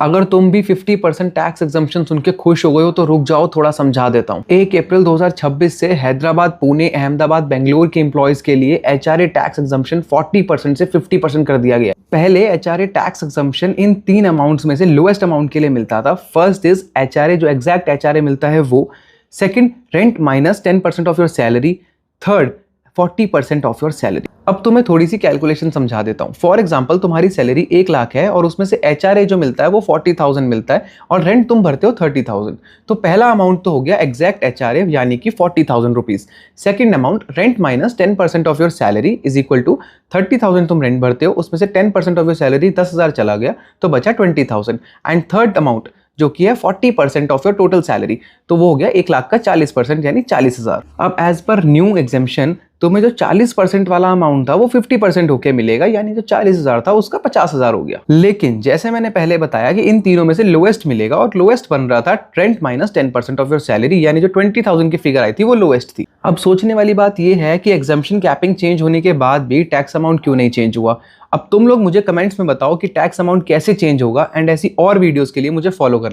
अगर तुम भी 50% टैक्स एग्जम्पशन सुन के खुश हो गए हो तो रुक जाओ, थोड़ा समझा देता हूँ। 1 अप्रैल 2026 से हैदराबाद, पुणे, अहमदाबाद, बेंगलोर के एम्प्लॉयज के लिए एचआरए टैक्स एग्जम्पशन 40% से 50% कर दिया गया। पहले एचआरए टैक्स एग्जम्पशन इन 3 अमाउंट्स में से लोएस्ट अमाउंट के लिए मिलता था। फर्स्ट इज एचआरए, जो एग्जैक्ट एचआरए मिलता है वो। Second, rent minus 10% of your salary. Third, 40% of your salary. अब तुम्हें थोड़ी सी कैलकुलेशन समझा देता हूँ। फॉर एग्जांपल, तुम्हारी सैलरी 1 लाख है और उसमें से एचआरए जो मिलता है वो 40,000 मिलता है और रेंट तुम भरते हो 30,000। तो पहला अमाउंट तो हो गया एग्जैक्ट एचआरए यानी कि 40,000 rupees. Second amount, rent minus 10% of your salary is equal to 30,000 तुम रेंट भरते हो, उसमें से 10% ऑफ योर सैलरी 10,000 चला गया तो बचा 20,000। एंड थर्ड अमाउंट जो कि है 40% ऑफ योर टोटल सैलरी, तो वो हो गया 1 लाख का 40% यानी 40,000। अब एज पर न्यू एग्जेम्पशन तुम्हें जो 40% वाला अमाउंट था वो 50% होके मिलेगा, यानी जो 40,000 था उसका 50,000 हो गया। लेकिन जैसे मैंने पहले बताया कि इन तीनों में से लोएस्ट मिलेगा और लोएस्ट बन रहा था rent minus 10% of your salary, यानी जो 20,000 की फिगर आई थी वो लोएस्ट थी। अब सोचने वाली बात ये है कि एग्जेम्पशन कैपिंग चेंज होने के बाद भी टैक्स अमाउंट क्यों नहीं चेंज हुआ। अब तुम लोग मुझे कमेंट्स में बताओ कि टैक्स अमाउंट कैसे चेंज होगा, एंड ऐसी और वीडियोस के लिए मुझे फॉलो कर